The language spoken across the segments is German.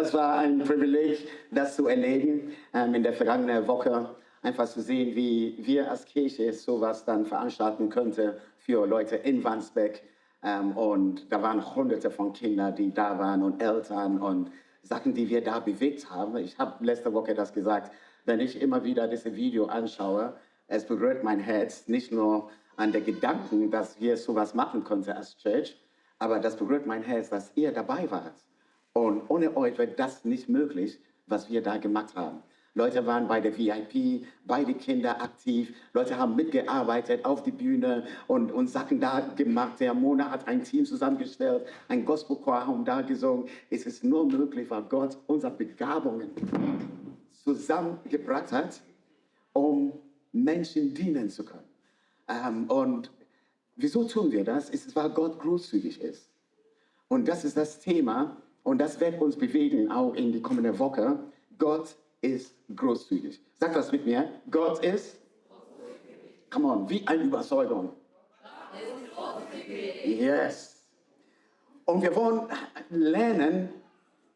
das war ein Privileg, das zu erleben in der vergangenen Woche. Einfach zu sehen, wie wir als Kirche sowas dann veranstalten könnten für Leute in Wandsbek. Und da waren Hunderte von Kindern, die da waren und Eltern und Sachen, die wir da bewegt haben. Ich habe letzte Woche das gesagt, wenn ich immer wieder dieses Video anschaue, es berührt mein Herz, nicht nur an der Gedanken, dass wir sowas machen konnten als Church, aber das berührt mein Herz, dass ihr dabei wart. Und ohne euch wäre das nicht möglich, was wir da gemacht haben. Leute waren bei der VIP, bei den Kindern aktiv. Leute haben mitgearbeitet auf die Bühne und Sachen da gemacht. Der Mona hat ein Team zusammengestellt, ein Gospelchor haben da gesungen. Es ist nur möglich, weil Gott unsere Begabungen zusammengebracht hat, um Menschen dienen zu können. Und wieso tun wir das? Es ist, weil Gott großzügig ist. Und das ist das Thema. Und das wird uns bewegen, auch in die kommende Woche. Gott ist großzügig. Sag das mit mir. Gott ist, come on, wie eine Überzeugung. Yes. Und wir wollen lernen,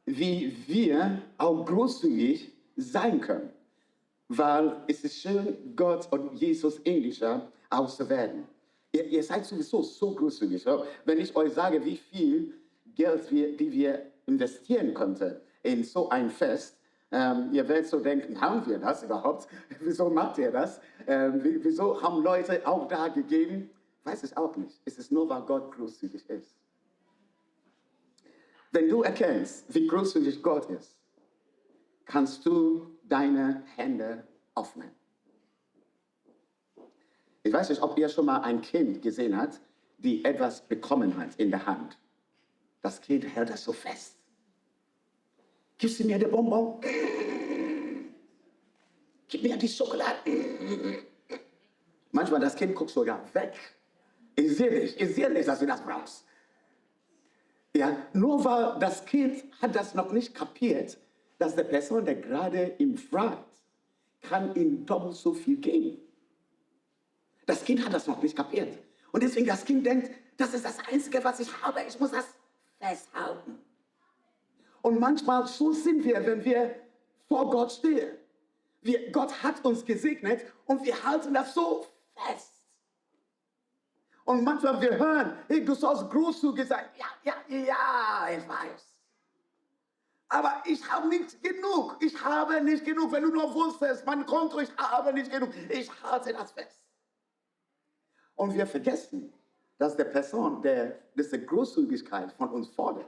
wie wir auch großzügig sein können. Weil es ist schön, Gott und Jesus ähnlicher auszuwerden. Ihr seid sowieso so großzügig. Wenn ich euch sage, wie viel Geld wir investieren könnten in so ein Fest, ihr werdet so denken, haben wir das überhaupt? Wieso macht ihr das? Wieso haben Leute auch da gegeben? Weiß ich auch nicht. Es ist nur, weil Gott großzügig ist. Wenn du erkennst, wie großzügig Gott ist, kannst du deine Hände öffnen. Ich weiß nicht, ob ihr schon mal ein Kind gesehen habt, die etwas bekommen hat in der Hand. Das Kind hält das so fest. Gibst du mir den Bonbon? Gib mir die Schokolade. Manchmal das Kind guckt sogar weg. Ich sehe nicht, dass du das brauchst. Ja, nur weil das Kind hat das noch nicht kapiert, dass der Person, der gerade ihm fragt, kann ihm doppelt so viel geben. Das Kind hat das noch nicht kapiert. Und deswegen das Kind denkt, das ist das Einzige, was ich habe. Ich muss das festhalten. Und manchmal so sind wir, wenn wir vor Gott stehen. Gott hat uns gesegnet und wir halten das so fest. Und manchmal wir hören, hey, du sollst großzügig sein. Ja, ich weiß. Aber ich habe nicht genug. Ich habe nicht genug. Wenn du nur wusstest, mein Konto, ich habe nicht genug. Ich halte das fest. Und wir vergessen, dass der Person, der diese Großzügigkeit von uns fordert,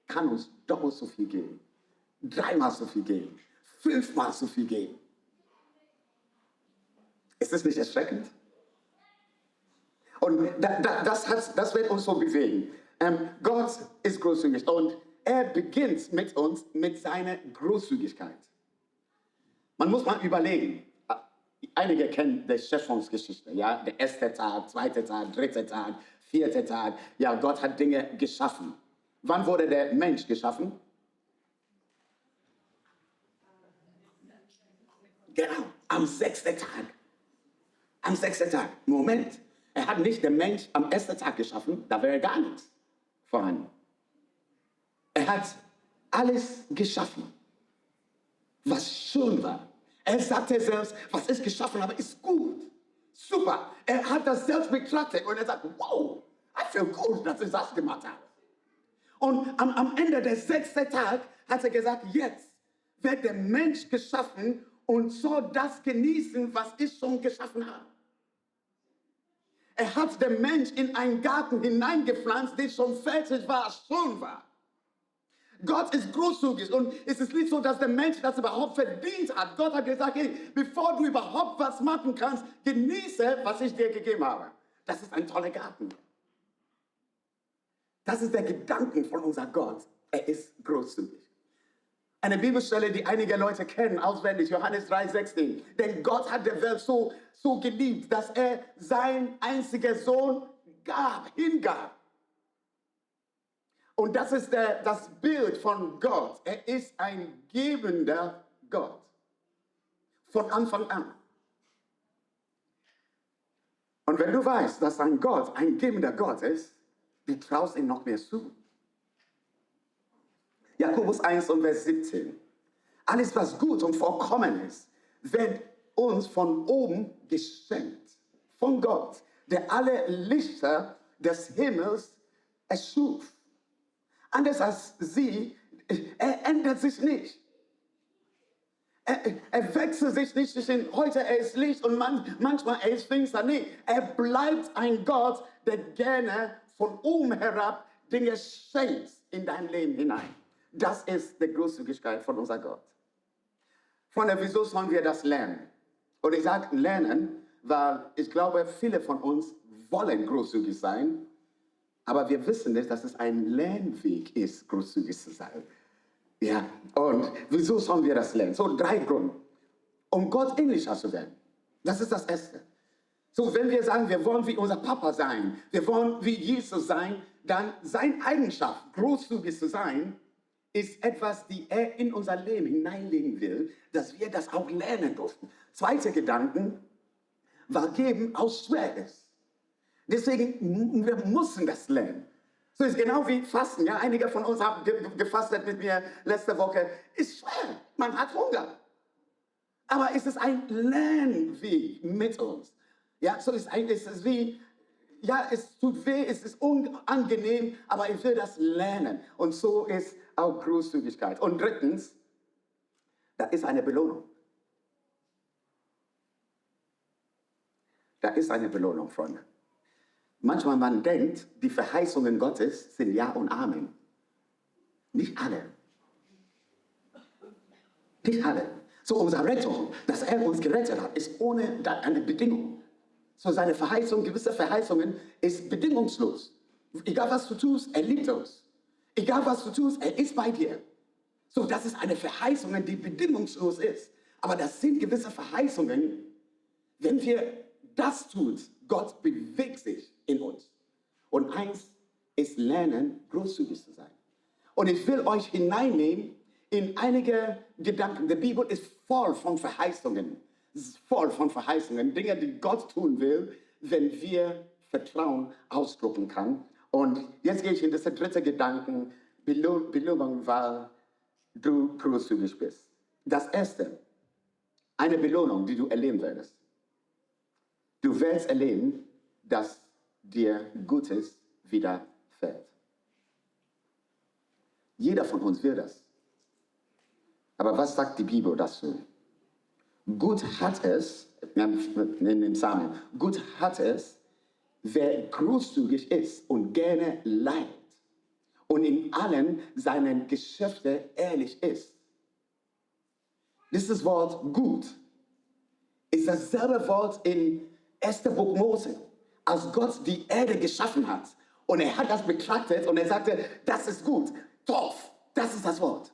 kann uns doppelt so viel geben, 3-mal so viel geben, 5-mal so viel geben. Ist das nicht erschreckend? Und das wird uns so bewegen. Gott ist großzügig und er beginnt mit uns mit seiner Großzügigkeit. Man muss mal überlegen. Einige kennen die Schöpfungsgeschichte, ja, der erste Tag, zweite Tag, dritte Tag, vierte Tag. Ja, Gott hat Dinge geschaffen. Wann wurde der Mensch geschaffen? Genau, am 6. Tag. Am 6. Tag. Moment, er hat nicht den Mensch am 1. Tag geschaffen, da wäre gar nichts vorhanden. Er hat alles geschaffen, was schön war. Er sagte selbst, was ich geschaffen habe, ist gut. Super. Er hat das selbst betrachtet und er sagt, wow, I feel good, dass ich das gemacht habe. Und am Ende des 6. Tag hat er gesagt, jetzt wird der Mensch geschaffen und soll das genießen, was ich schon geschaffen habe. Er hat den Mensch in einen Garten hineingepflanzt, der schon fertig war, schön war. Gott ist großzügig und es ist nicht so, dass der Mensch das überhaupt verdient hat. Gott hat gesagt, hey, bevor du überhaupt was machen kannst, genieße, was ich dir gegeben habe. Das ist ein toller Garten. Das ist der Gedanke von unserem Gott. Er ist großzügig. Eine Bibelstelle, die einige Leute kennen, auswendig, Johannes 3,16. Denn Gott hat der Welt so geliebt, dass er seinen einzigen Sohn hingab. Und das ist das Bild von Gott. Er ist ein gebender Gott. Von Anfang an. Und wenn du weißt, dass ein Gott ein gebender Gott ist, du traust ihm noch mehr zu. Jakobus 1 und Vers 17. Alles, was gut und vollkommen ist, wird uns von oben geschenkt. Von Gott, der alle Lichter des Himmels erschuf. Anders als sie, er ändert sich nicht. Er wechselt sich nicht zwischen heute er ist Licht und manchmal er ist finster. Nee, er bleibt ein Gott, der gerne von oben herab Dinge schenkt in dein Leben hinein. Das ist die Großzügigkeit von unserem Gott. Freunde, wieso sollen wir das lernen? Und ich sage lernen, weil ich glaube, viele von uns wollen großzügig sein, aber wir wissen nicht, dass es ein Lernweg ist, großzügig zu sein. Ja, und wieso sollen wir das lernen? So 3 Gründe. Um Gott ähnlicher zu werden. Das ist das Erste. So, wenn wir sagen, wir wollen wie unser Papa sein, wir wollen wie Jesus sein, dann seine Eigenschaft, großzügig zu sein, ist etwas, die er in unser Leben hineinlegen will, dass wir das auch lernen durften. Zweiter Gedanke, weil Geben auch schwer ist. Deswegen, wir müssen das lernen. So ist genau wie Fasten. Ja? Einige von uns haben gefastet mit mir letzte Woche. Ist schwer. Man hat Hunger. Aber es ist ein Lernweg mit uns. Ja, so ist es wie, ja, es tut weh, es ist unangenehm, aber ich will das lernen. Und so ist auch Großzügigkeit. Und drittens, da ist eine Belohnung. Da ist eine Belohnung, Freunde. Manchmal man denkt, die Verheißungen Gottes sind Ja und Amen. Nicht alle. Nicht alle. So unsere Rettung, dass er uns gerettet hat, ist ohne eine Bedingung. So seine Verheißung, gewisse Verheißungen, ist bedingungslos. Egal was du tust, er liebt uns. Egal was du tust, er ist bei dir. So, das ist eine Verheißung, die bedingungslos ist. Aber das sind gewisse Verheißungen, wenn wir das tun, Gott bewegt sich in uns. Und eins ist lernen, großzügig zu sein. Und ich will euch hineinnehmen in einige Gedanken. Die Bibel ist voll von Verheißungen. Es ist voll von Verheißungen. Dinge, die Gott tun will, wenn wir Vertrauen ausdrücken können. Und jetzt gehe ich in das dritte Gedanken. Belohnung, weil du großzügig bist. Das erste, eine Belohnung, die du erleben wirst. Du wirst erleben, dass dir Gutes widerfährt. Jeder von uns will das. Aber was sagt die Bibel dazu? Gut hat es, in den Psalmen, gut hat es, wer großzügig ist und gerne leidet und in allen seinen Geschäften ehrlich ist. Dieses Wort gut ist dasselbe Wort in 1. Buch Mose, als Gott die Erde geschaffen hat. Und er hat das betrachtet und er sagte, das ist gut. Tov, das ist das Wort.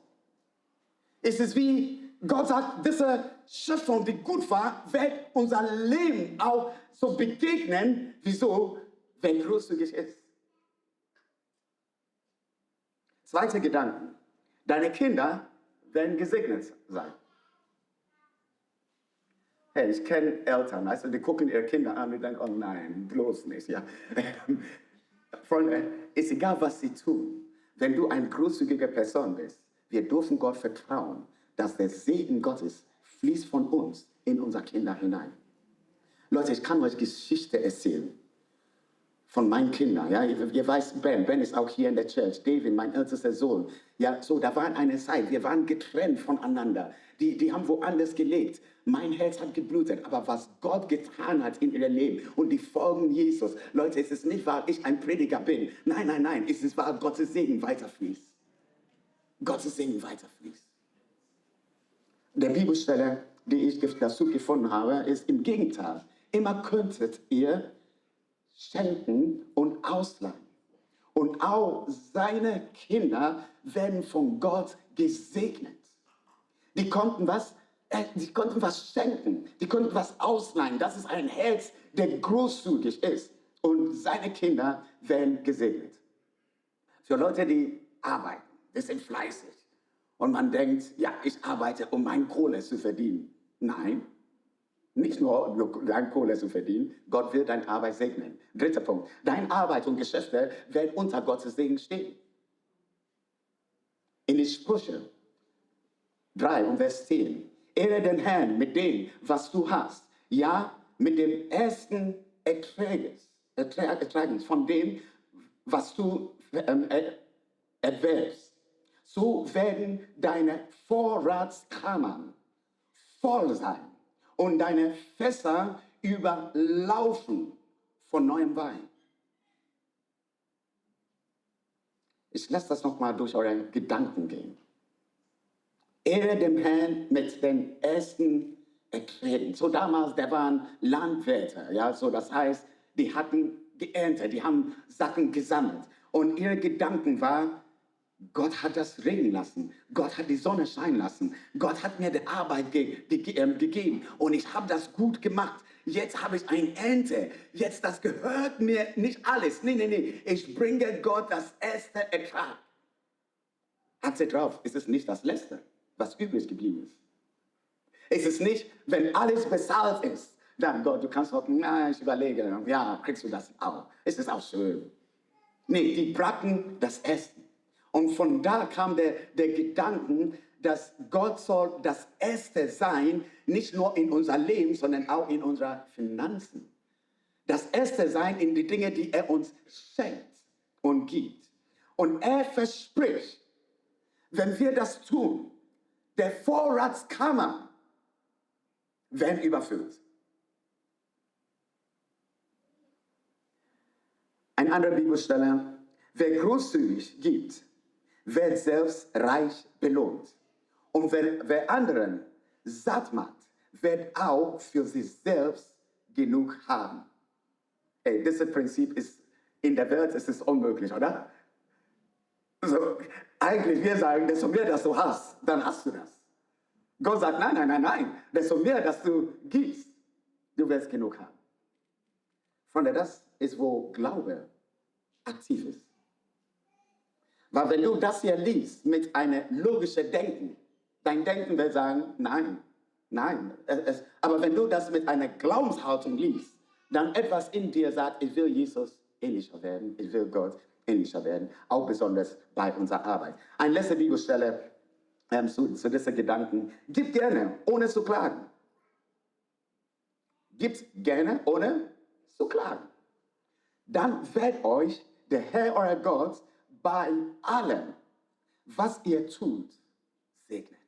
Es ist wie Gott sagt, diese Schöpfung, die gut war, wird unser Leben auch so begegnen. Wieso? Wenn großzügig ist. Zweiter Gedanke. Deine Kinder werden gesegnet sein. Hey, ich kenne Eltern, also die gucken ihre Kinder an und denken, oh nein, bloß nicht. Ja. Freunde, ist egal, was sie tun. Wenn du eine großzügige Person bist, wir dürfen Gott vertrauen, dass der Segen Gottes fließt von uns in unsere Kinder hinein. Leute, ich kann euch Geschichte erzählen von meinen Kindern. Ja? Ihr weißt, Ben ist auch hier in der Church, David, mein ältester Sohn. Ja, so, da war eine Zeit, wir waren getrennt voneinander. Die haben woanders gelebt. Mein Herz hat geblutet, aber was Gott getan hat in ihrem Leben und die Folgen Jesus. Leute, es ist nicht, weil ich ein Prediger bin. Nein, nein, nein, es ist, weil Gottes Segen weiterfließt. Gottes Segen weiterfließt. Der Bibelstelle, die ich dazu gefunden habe, ist im Gegenteil. Immer könntet ihr schenken und ausleihen. Und auch seine Kinder werden von Gott gesegnet. Die konnten was schenken, die konnten was ausleihen. Das ist ein Herz, der großzügig ist. Und seine Kinder werden gesegnet. Für Leute, die arbeiten, die sind fleißig. Und man denkt, ja, ich arbeite, um meine Kohle zu verdienen. Nein, nicht nur deine Kohle zu verdienen, Gott will deine Arbeit segnen. Dritter Punkt, deine Arbeit und Geschäfte werden unter Gottes Segen stehen. In die Sprüche 3 und Vers 10. Ehre den Herrn mit dem, was du hast. Ja, mit dem ersten Ertrages von dem, was du erwerbst. So werden deine Vorratskammern voll sein und deine Fässer überlaufen von neuem Wein. Ich lasse das nochmal durch eure Gedanken gehen. Ehre dem Herrn mit den ersten Erträgen. So damals, da waren Landwirte, ja, so das heißt, die hatten geerntet, die haben Sachen gesammelt. Und ihre Gedanken war, Gott hat das regnen lassen, Gott hat die Sonne scheinen lassen, Gott hat mir die Arbeit gegeben und ich habe das gut gemacht. Jetzt habe ich eine Ernte, jetzt das gehört mir nicht alles. Nee, ich bringe Gott das erste Ertrag. Hat sie drauf, ist es nicht das Letzte, was übrig geblieben ist. Es ist nicht, wenn alles bezahlt ist, dann Gott, du kannst sagen, na, ich überlege, ja, kriegst du das auch. Es ist auch schön. Nee, die brachten das Essen. Und von da kam der Gedanke, dass Gott soll das Erste sein, nicht nur in unser Leben, sondern auch in unseren Finanzen. Das Erste sein in die Dinge, die er uns schenkt und gibt. Und er verspricht, wenn wir das tun, der Vorratskammer werden überfüllt. Ein anderer Bibelstelle, wer großzügig gibt, wird selbst reich belohnt. Und wer anderen satt macht, wird auch für sich selbst genug haben. Ey, dieses Prinzip ist in der Welt ist es unmöglich, oder? Also, eigentlich wir sagen, desto mehr das du hast, dann hast du das. Gott sagt, nein, desto mehr das du gibst, du wirst genug haben. Freunde, das ist, wo Glaube aktiv ist. Weil wenn du das hier liest mit einem logischen Denken, dein Denken wird sagen, nein. Aber wenn du das mit einer Glaubenshaltung liest, dann etwas in dir sagt, ich will Jesus ähnlicher werden, ich will Gott ähnlicher werden, auch besonders bei unserer Arbeit. Eine letzte Bibelstelle zu diesen Gedanken. Gib gerne, ohne zu klagen. Gib gerne, ohne zu klagen. Dann wird euch der Herr, euer Gott, bei allem, was ihr tut, segnen.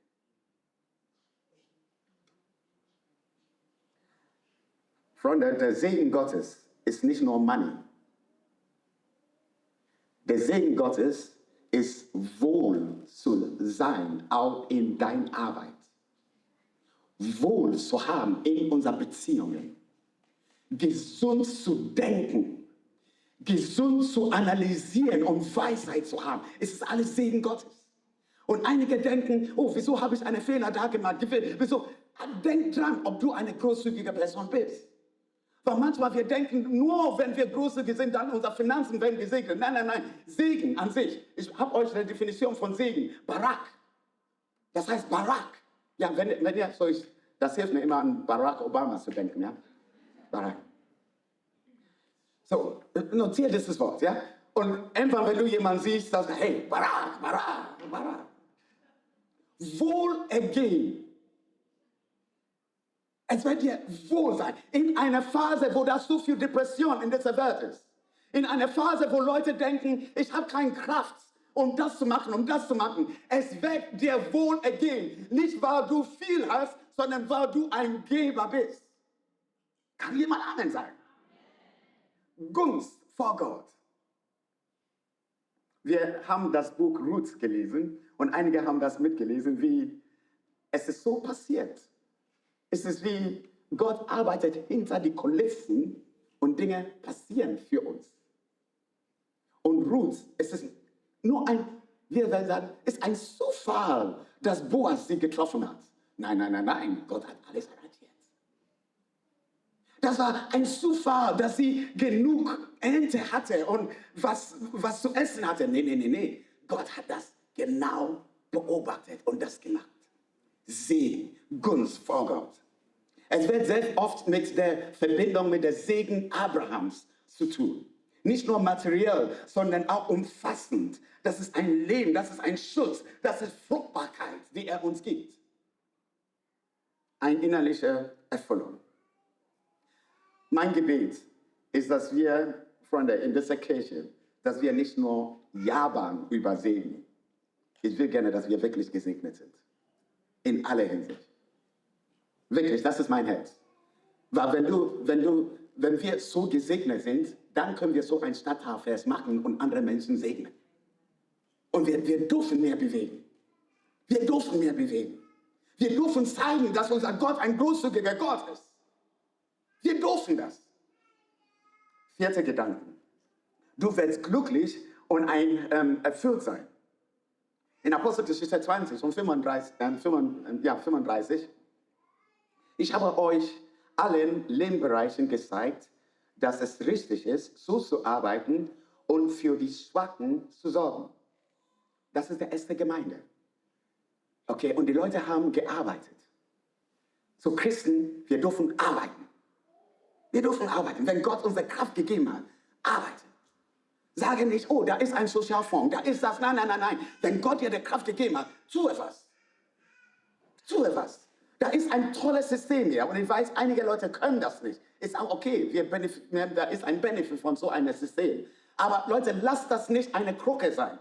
Freunde, der Segen Gottes ist nicht nur Money. Der Segen Gottes ist wohl zu sein, auch in deiner Arbeit. Wohl zu haben in unseren Beziehungen. Gesund zu denken. Gesund zu analysieren und Weisheit zu haben. Es ist alles Segen Gottes. Und einige denken, oh, wieso habe ich einen Fehler da gemacht? Wieso? Denk dran, ob du eine großzügige Person bist. Weil manchmal wir denken, nur wenn wir großzügig sind, dann unsere Finanzen werden gesegnet. Nein. Segen an sich. Ich habe euch eine Definition von Segen. Barak. Das heißt Barak. Ja, wenn ihr das hilft mir immer an Barack Obama zu denken. Ja? Barak. So, notiert dieses Wort, ja? Und irgendwann, wenn du jemanden siehst, sagst du, hey, Barak. Wohlergehen. Es wird dir wohl sein. In einer Phase, wo da so viel Depression in dieser Welt ist. In einer Phase, wo Leute denken, ich habe keine Kraft, um das zu machen, Es wird dir wohlergehen. Nicht, weil du viel hast, sondern weil du ein Geber bist. Kann jemand Amen sagen? Gunst vor Gott. Wir haben das Buch Ruth gelesen und einige haben das mitgelesen, wie es ist so passiert. Es ist wie Gott arbeitet hinter die Kulissen und Dinge passieren für uns. Und Ruth, es ist nur wir werden sagen, ist ein Zufall, dass Boas sie getroffen hat. Nein, Gott hat alles arrangiert. Das war ein Zufall, dass sie genug Ernte hatte und was zu essen hatte. Nee. Gott hat das genau beobachtet und das gemacht. Segen, Gunst vor Gott. Es wird sehr oft mit der Verbindung mit der Segen Abrahams zu tun. Nicht nur materiell, sondern auch umfassend. Das ist ein Leben, das ist ein Schutz, das ist Fruchtbarkeit, die er uns gibt. Eine innerliche Erfüllung. Mein Gebet ist, dass wir, Freunde, in dieser Kirche, dass wir nicht nur jammern über Segen. Ich will gerne, dass wir wirklich gesegnet sind. In aller Hinsicht. Wirklich, das ist mein Herz. Weil wenn wir so gesegnet sind, dann können wir so ein Stadtteilfest machen und andere Menschen segnen. Und wir dürfen mehr bewegen. Wir dürfen mehr bewegen. Wir dürfen zeigen, dass unser Gott ein großzügiger Gott ist. Wir dürfen das. Vierter Gedanke. Du wirst glücklich und erfüllt sein. In Apostelgeschichte 20 und 35. Ich habe euch allen Lebensbereichen gezeigt, dass es richtig ist, so zu arbeiten und für die Schwachen zu sorgen. Das ist die erste Gemeinde. Okay, und die Leute haben gearbeitet. So Christen, wir dürfen arbeiten. Wir dürfen arbeiten. Wenn Gott uns die Kraft gegeben hat, arbeiten. Sage nicht, oh, da ist ein Sozialfonds, da ist das. Nein, nein, nein, nein. Wenn Gott dir die Kraft gegeben hat, tu etwas. Tu etwas. Da ist ein tolles System hier. Und ich weiß, einige Leute können das nicht. Ist auch okay. Da ist ein Benefit von so einem System. Aber Leute, lasst das nicht eine Krücke sein.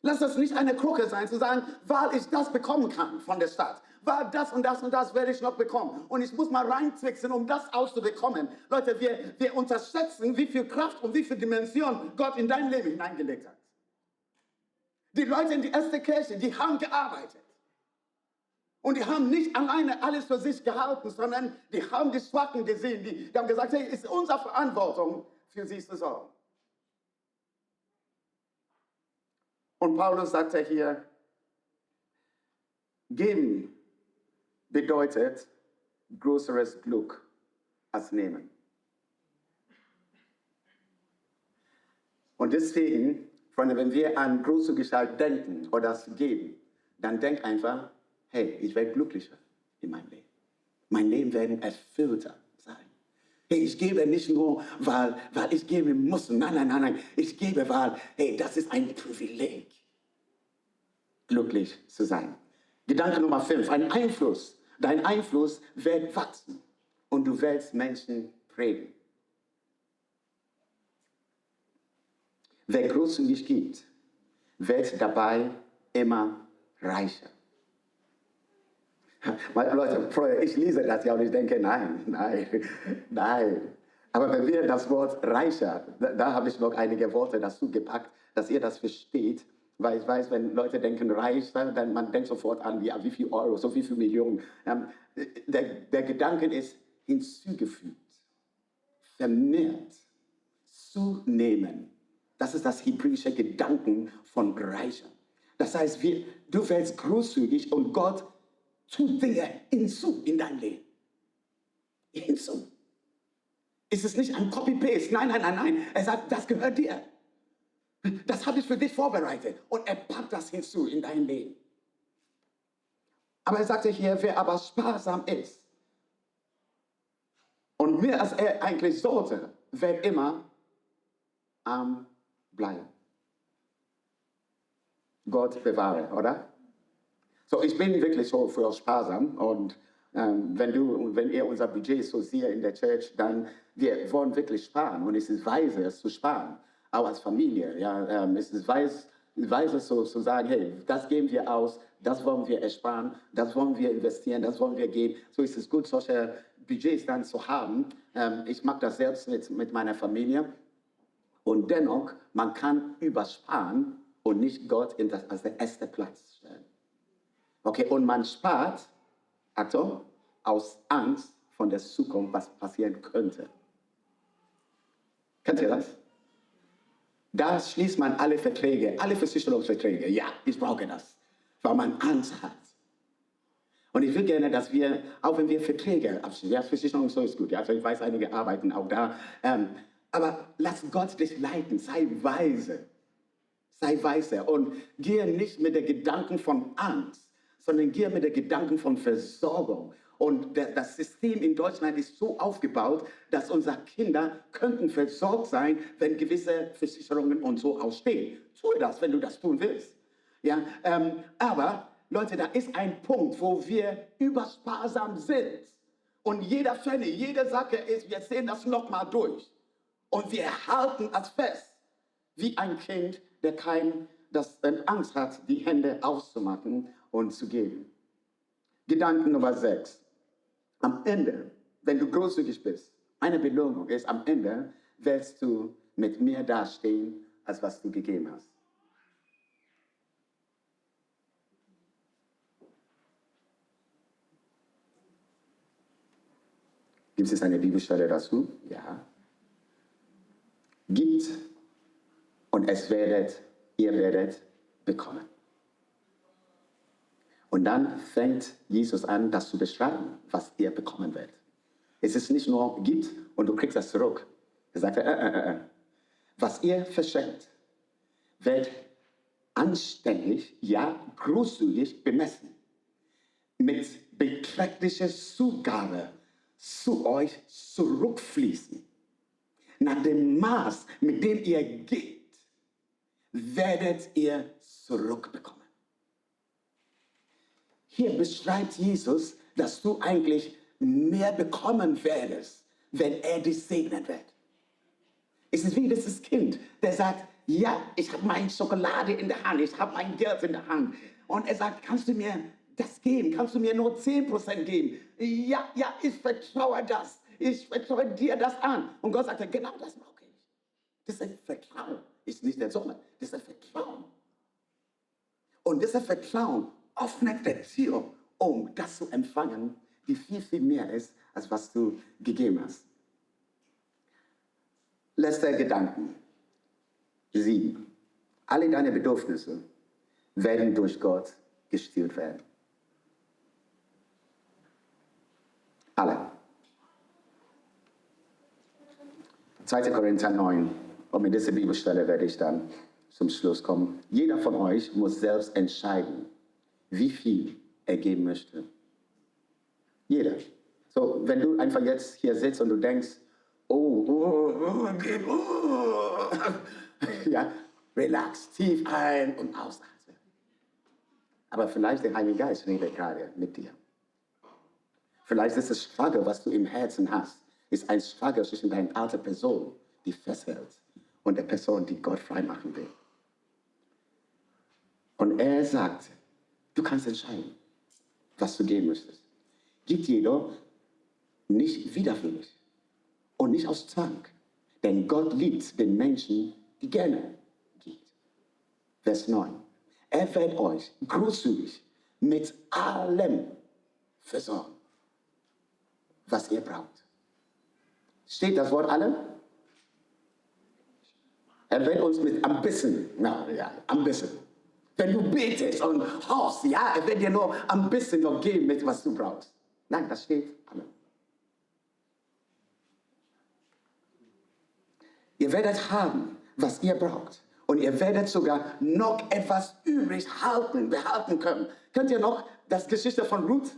Lasst das nicht eine Krücke sein, zu sagen, weil ich das bekommen kann von der Stadt. Weil das und das und das werde ich noch bekommen. Und ich muss mal reinzwicksen, um das auszubekommen. Leute, wir unterschätzen, wie viel Kraft und wie viel Dimension Gott in dein Leben hineingelegt hat. Die Leute in die erste Kirche, die haben gearbeitet. Und die haben nicht alleine alles für sich gehalten, sondern die haben die Schwachen gesehen. Die haben gesagt, hey, es ist unsere Verantwortung, für sie zu sorgen. Und Paulus sagte hier, geben bedeutet größeres Glück als nehmen. Und deswegen, Freunde, wenn wir an Großzügigkeit denken oder das geben, dann denk einfach, hey, ich werde glücklicher in meinem Leben. Mein Leben wird erfüllter sein. Hey, ich gebe nicht nur, weil ich geben muss. Nein, nein, nein, nein. Ich gebe, weil, hey, das ist ein Privileg, glücklich zu sein. Gedanke Nummer 5, ein Einfluss. Dein Einfluss wird wachsen und du wirst Menschen prägen. Wer großzügig gibt, wird dabei immer reicher. Leute, ich lese das ja und ich denke, nein. Aber wenn wir das Wort reicher, da habe ich noch einige Worte dazu gepackt, dass ihr das versteht. Weil ich weiß, wenn Leute denken reich, dann man denkt sofort an, wie viel Euro, so wie viele Millionen. Der Gedanke ist hinzugefügt, vermehrt, zunehmen. Das ist das hebräische Gedanken von reicher. Das heißt, du wirst großzügig und Gott tut Dinge hinzu in dein Leben. Hinzu. Es ist nicht ein Copy-Paste. Nein. Er sagt, das gehört dir. Das habe ich für dich vorbereitet. Und er packt das hinzu in dein Leben. Aber er sagte hier, wer aber sparsam ist und mehr als er eigentlich sollte, wird immer arm bleiben. Gott bewahre, oder? So, ich bin wirklich so für sparsam und wenn ihr unser Budget so seht in der Church, dann wir wollen wirklich sparen und es ist weise, es zu sparen, auch als Familie. Ja, es ist weise so zu sagen, hey, das geben wir aus, das wollen wir ersparen, das wollen wir investieren, das wollen wir geben. So ist es gut, solche Budgets dann zu haben. Ich mache das selbst mit meiner Familie und dennoch, man kann übersparen und nicht Gott als den ersten Platz stellen. Okay, und man spart, Achtung, aus Angst von der Zukunft, was passieren könnte. Kennt ihr das? Da schließt man alle Verträge, alle Versicherungsverträge. Ja, ich brauche das, weil man Angst hat. Und ich will gerne, dass wir, auch wenn wir Verträge abschließen, ja, Versicherung so ist gut, ja, also ich weiß, einige arbeiten auch da, aber lass Gott dich leiten, sei weise. Sei weise und gehe nicht mit den Gedanken von Angst, sondern gehe mit den Gedanken von Versorgung Und das System in Deutschland ist so aufgebaut, dass unsere Kinder könnten versorgt sein, wenn gewisse Versicherungen und so ausstehen. Tue das, wenn du das tun willst. Ja, aber Leute, da ist ein Punkt, wo wir übersparsam sind. Und jeder Pfennig, jede Sache ist, wir sehen das nochmal durch. Und wir halten es fest, wie ein Kind, das Angst hat, die Hände auszumachen und zu geben. Gedanken Nummer 6. Am Ende, wenn du großzügig bist, eine Belohnung ist, am Ende wirst du mit mehr dastehen, als was du gegeben hast. Gibt es eine Bibelstelle dazu? Ja. Gibt und ihr werdet bekommen. Und dann fängt Jesus an, das zu beschreiben, was ihr bekommen werdet. Es ist nicht nur gibt und du kriegst das zurück. Er sagt, was ihr verschenkt, wird anständig, ja großzügig bemessen. Mit beträchtlicher Zugabe zu euch zurückfließen. Nach dem Maß, mit dem ihr gebt, werdet ihr zurückbekommen. Hier beschreibt Jesus, dass du eigentlich mehr bekommen werdest, wenn er dich segnen wird. Es ist wie dieses Kind, der sagt, ja, ich habe meine Schokolade in der Hand, ich habe mein Geld in der Hand. Und er sagt, kannst du mir das geben? Kannst du mir nur 10% geben? Ja, ich vertraue das. Ich vertraue dir das an. Und Gott sagt, genau das brauche ich. Das ist Vertrauen. Ist nicht der Sonne, das ist Vertrauen. Und dieses Vertrauen öffnet die Tür, um das zu empfangen, die viel, viel mehr ist, als was du gegeben hast. Letzter Gedanken. 7. Alle deine Bedürfnisse werden durch Gott gestillt werden. Alle. 2. Korinther 9. Und mit dieser Bibelstelle werde ich dann zum Schluss kommen. Jeder von euch muss selbst entscheiden, wie viel er geben möchte. Jeder. So, wenn du einfach jetzt hier sitzt und du denkst, ja, relax, tief ein- und ausatmen. Aber vielleicht der Heilige Geist redet gerade mit dir. Vielleicht ist das Struggle, was du im Herzen hast, ist ein Struggle zwischen deiner alten Person, die festhält, und der Person, die Gott freimachen will. Und er sagt, du kannst entscheiden, was du geben möchtest. Gib jedoch nicht widerwillig und nicht aus Zwang. Denn Gott liebt den Menschen, die gerne gibt. Vers 9. Er wird euch großzügig mit allem versorgen, was ihr braucht. Steht das Wort allem? Er wird uns mit ein bisschen, ein bisschen. Wenn du betest und hoffst, ja, er wird dir nur ein bisschen noch geben, mit was du brauchst. Nein, das steht allem. Ihr werdet haben, was ihr braucht. Und ihr werdet sogar noch etwas übrig behalten können. Kennt ihr noch das Geschichte von Ruth?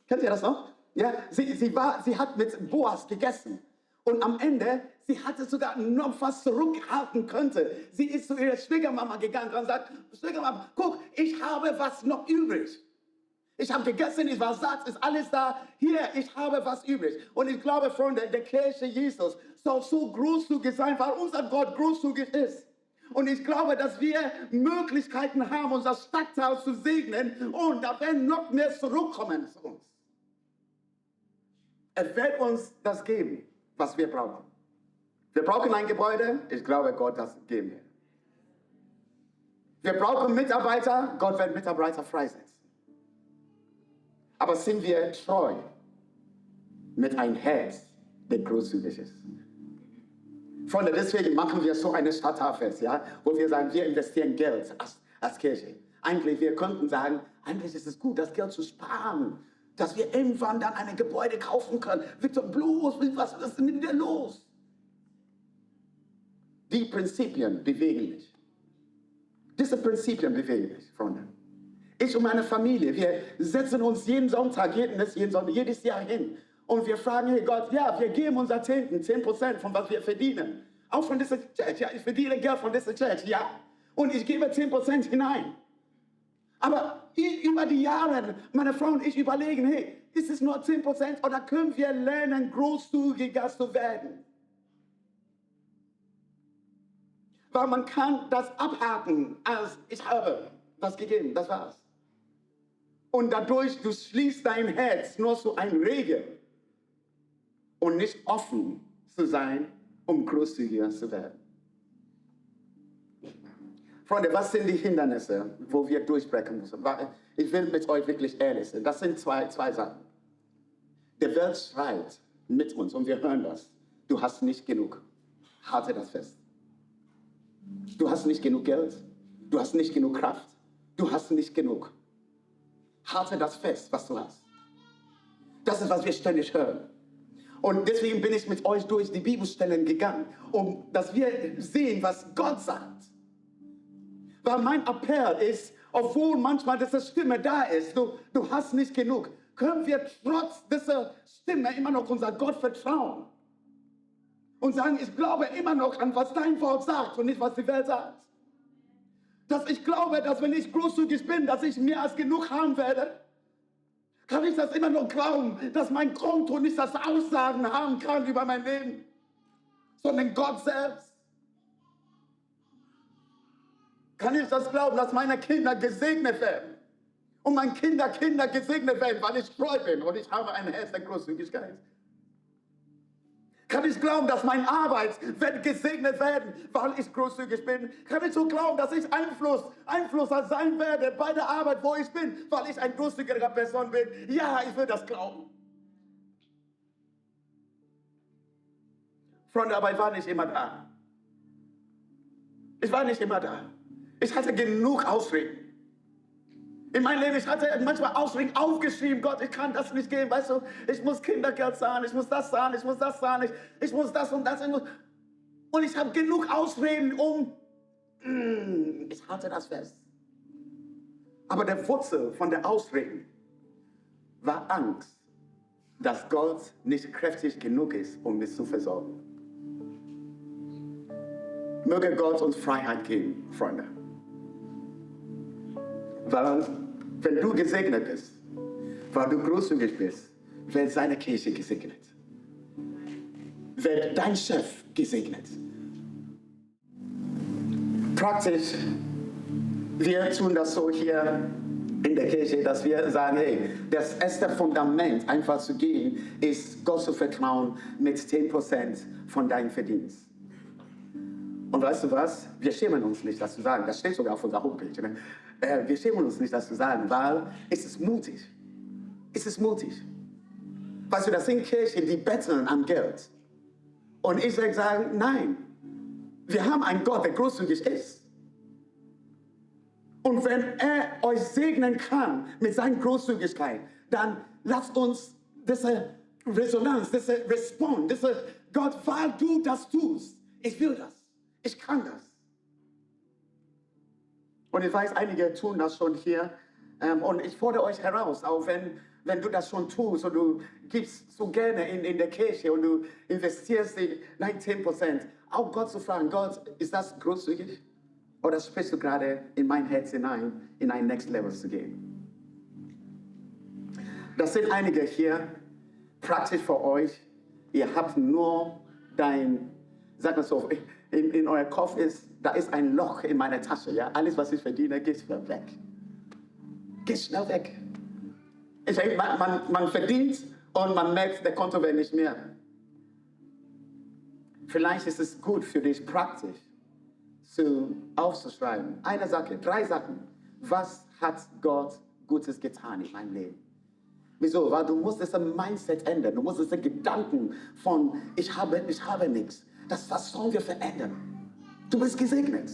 Kennt ihr das noch? Ja, sie hat mit Boas gegessen. Und am Ende, sie hatte sogar noch was zurückhalten können. Sie ist zu ihrer Schwiegermama gegangen und sagt, Schwiegermama, guck, ich habe was noch übrig. Ich habe gegessen, ich war satt, ist alles da. Hier, ich habe was übrig. Und ich glaube, Freunde, der Kirche Jesus soll so großzügig sein, weil unser Gott großzügig ist. Und ich glaube, dass wir Möglichkeiten haben, unser Stadthaus zu segnen. Und da werden noch mehr zurückkommen zu uns. Er wird uns das geben, was wir brauchen. Wir brauchen ein Gebäude. Ich glaube, Gott das geben wird. Wir brauchen Mitarbeiter. Gott wird Mitarbeiter freisetzen. Aber sind wir treu mit einem Herz, der großzügig ist? Freunde, deswegen machen wir so eine Stadthaus, ja, wo wir sagen, wir investieren Geld als Kirche. Eigentlich, wir könnten sagen, eigentlich ist es gut, das Geld zu sparen, dass wir irgendwann dann ein Gebäude kaufen können. Victor, bloß, was ist denn mit dir los? Die Prinzipien bewegen mich. Diese Prinzipien bewegen mich, Freunde. Ich und meine Familie, wir setzen uns jeden Sonntag, jedes Jahr hin und wir fragen, hey Gott, ja, wir geben unser Zehnten, 10% von was wir verdienen. Auch von dieser Church, ja, ich verdiene Geld von dieser Church, ja. Und ich gebe 10% hinein. Aber über die Jahre, meine Frau und ich überlegen, hey, ist es nur 10% oder können wir lernen, großzügiger zu werden? Weil man kann das abhaken, als ich habe das gegeben, das war's. Und dadurch, du schließt dein Herz nur zu einem Regel und nicht offen zu sein, um großzügiger zu werden. Freunde, was sind die Hindernisse, wo wir durchbrechen müssen? Ich will mit euch wirklich ehrlich sein. Das sind zwei Sachen. Der Welt schreit mit uns und wir hören das. Du hast nicht genug. Halte das fest. Du hast nicht genug Geld. Du hast nicht genug Kraft. Du hast nicht genug. Halte das fest, was du hast. Das ist, was wir ständig hören. Und deswegen bin ich mit euch durch die Bibelstellen gegangen, dass wir sehen, was Gott sagt. Weil mein Appell ist, obwohl manchmal diese Stimme da ist, du hast nicht genug, können wir trotz dieser Stimme immer noch unser Gott vertrauen. Und sagen, ich glaube immer noch an, was dein Wort sagt und nicht, was die Welt sagt. Dass ich glaube, dass wenn ich großzügig bin, dass ich mehr als genug haben werde. Kann ich das immer noch glauben, dass mein Konto nicht das Aussagen haben kann über mein Leben, sondern Gott selbst? Kann ich das glauben, dass meine Kinder gesegnet werden? Und meine Kinder gesegnet werden, weil ich treu bin und ich habe ein Herz der Großzügigkeit? Kann ich glauben, dass meine Arbeit wird gesegnet werden, weil ich großzügig bin? Kann ich so glauben, dass ich Einflusser sein werde bei der Arbeit, wo ich bin, weil ich ein großzügiger Person bin? Ja, ich will das glauben. Freunde, aber ich war nicht immer da. Ich war nicht immer da. Ich hatte genug Ausreden. In meinem Leben, ich hatte manchmal Ausreden aufgeschrieben, Gott, ich kann das nicht geben, weißt du, ich muss Kindergeld zahlen, ich muss das zahlen, ich muss das zahlen, ich muss das und das. Und ich habe genug Ausreden ich halte das fest. Aber der Wurzel von der Ausreden war Angst, dass Gott nicht kräftig genug ist, um mich zu versorgen. Möge Gott uns Freiheit geben, Freunde. Weil, wenn du gesegnet bist, weil du großzügig bist, wird seine Kirche gesegnet. Wird dein Chef gesegnet. Praktisch, wir tun das so hier in der Kirche, dass wir sagen, hey, das erste Fundament, einfach zu gehen, ist Gott zu vertrauen mit 10% von deinem Verdienst. Und weißt du was? Wir schämen uns nicht, das zu sagen. Das steht sogar auf unserer Homepage. Ne? Wir schämen uns nicht, das zu sagen, weil es ist mutig. Es ist mutig. Weißt du, das sind Kirchen, die betteln an Geld. Und ich sage sagen, nein. Wir haben einen Gott, der großzügig ist. Und wenn er euch segnen kann mit seiner Großzügigkeit, dann lasst uns diese Resonanz, diese Response, diese Gott, weil du das tust. Ich will das. Ich kann das. Und ich weiß, einige tun das schon hier. Und ich fordere euch heraus, auch wenn du das schon tust und du gibst so gerne in der Kirche und du investierst die 10%, auch Gott zu fragen, Gott, ist das großzügig? Oder sprichst du gerade in mein Herz hinein, in ein Next Level zu gehen? Das sind einige hier, praktisch für euch. Ihr habt nur sag mal so, in euer Kopf da ist ein Loch in meiner Tasche. Ja? Alles, was ich verdiene, geht schnell weg. Geht schnell weg. Man verdient und man merkt, der Konto wird nicht mehr. Vielleicht ist es gut für dich praktisch, aufzuschreiben. Eine Sache, 3 Sachen. Was hat Gott Gutes getan in meinem Leben? Wieso? Weil du musst das Mindset ändern. Du musst diese Gedanken von ich habe nichts. Was sollen wir verändern? Du bist gesegnet.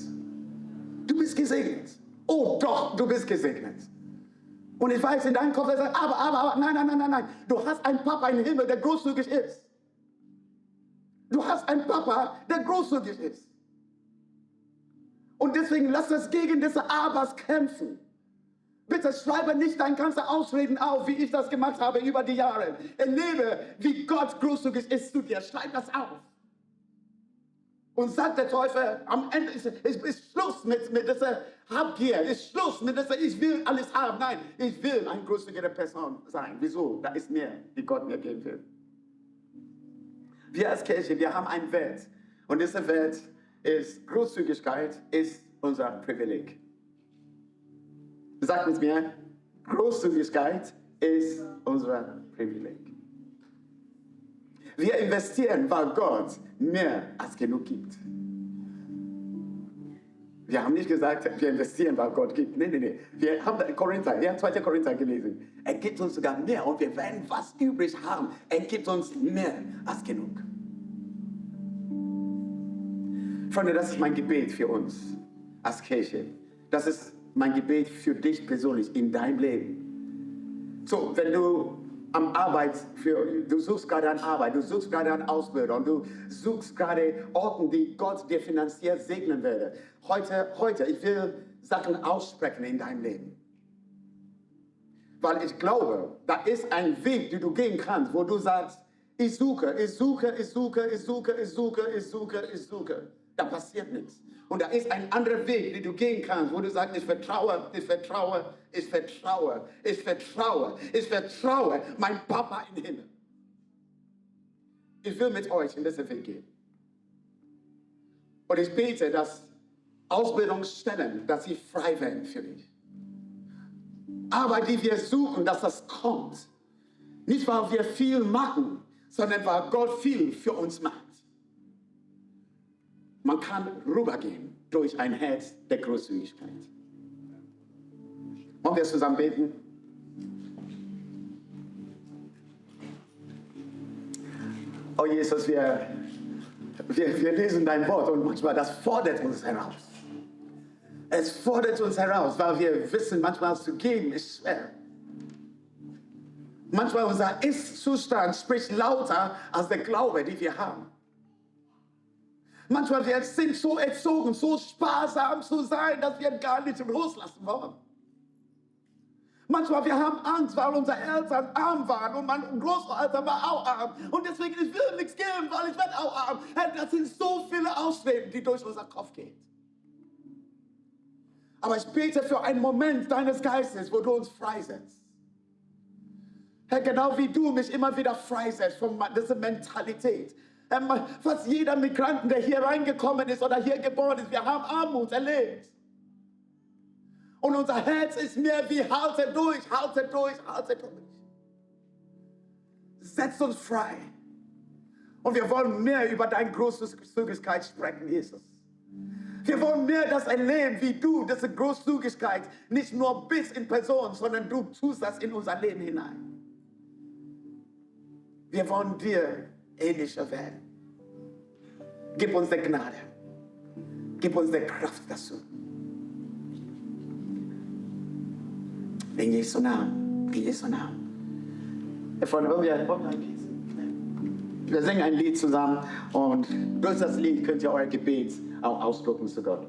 Du bist gesegnet. Oh doch, du bist gesegnet. Und ich weiß, in deinem Kopf, sagt, aber, nein. Du hast einen Papa im Himmel, der großzügig ist. Du hast einen Papa, der großzügig ist. Und deswegen lass uns gegen diese Abers kämpfen. Bitte schreibe nicht dein ganze Ausreden auf, wie ich das gemacht habe über die Jahre. Erlebe, wie Gott großzügig ist zu dir. Schreib das auf. Und sagt der Teufel, am Ende ist Schluss mit dieser Habgier, ist Schluss mit dieser, ich will alles haben. Nein, ich will eine großzügige Person sein. Wieso? Da ist mehr, die Gott mir geben will. Wir als Kirche, wir haben einen Wert. Und dieser Wert ist, Großzügigkeit ist unser Privileg. Sagt mit mir, Großzügigkeit ist unser Privileg. Wir investieren, weil Gott mehr als genug gibt. Wir haben nicht gesagt, wir investieren, weil Gott gibt. Nein. Wir haben 2. Korinther gelesen. Er gibt uns sogar mehr und wir werden was übrig haben. Er gibt uns mehr als genug. Freunde, das ist mein Gebet für uns als Kirche. Das ist mein Gebet für dich persönlich in deinem Leben. So, wenn du am du suchst gerade eine Arbeit, du suchst gerade eine Ausbildung, du suchst gerade Orten, die Gott dir finanziell segnen werde. Heute, ich will Sachen aussprechen in deinem Leben. Weil ich glaube, da ist ein Weg, den du gehen kannst, wo du sagst, ich suche. Da passiert nichts. Und da ist ein anderer Weg, den du gehen kannst, wo du sagst, ich vertraue mein Papa im Himmel. Ich will mit euch in diesen Weg gehen. Und ich bete, dass Ausbildungsstellen, dass sie frei werden für dich. Aber die wir suchen, dass das kommt. Nicht, weil wir viel machen, sondern weil Gott viel für uns macht. Man kann rübergehen durch ein Herz der Großzügigkeit. Wollen wir zusammen beten? Oh Jesus, wir lesen dein Wort und manchmal das fordert uns heraus. Es fordert uns heraus, weil wir wissen, manchmal zu geben ist schwer. Manchmal unser Ist-Zustand spricht lauter als der Glaube, den wir haben. Manchmal wir sind so erzogen, so sparsam zu sein, dass wir gar nicht loslassen wollen. Manchmal wir haben Angst, weil unsere Eltern arm waren und mein Großvater war auch arm. Und deswegen, ich will nichts geben, weil ich werde auch arm. Das sind so viele Ausreden, die durch unseren Kopf gehen. Aber ich bete für einen Moment deines Geistes, wo du uns freisetzt. Herr, genau wie du mich immer wieder freisetzt von dieser Mentalität. Fast jeder Migranten, der hier reingekommen ist oder hier geboren ist, wir haben Armut erlebt. Und unser Herz ist mehr wie halte durch. Setz uns frei. Und wir wollen mehr über deine Großzügigkeit sprechen, Jesus. Wir wollen mehr das erleben, wie du diese Großzügigkeit nicht nur bist in Person, sondern du tust das in unser Leben hinein. Wir wollen dir ähnlicher werden. Gib uns die Gnade. Gib uns die Kraft dazu. In Jesu Namen. In Jesu Namen. Freunde, wir singen ein Lied zusammen und durch das Lied könnt ihr euer Gebet auch ausdrücken zu Gott.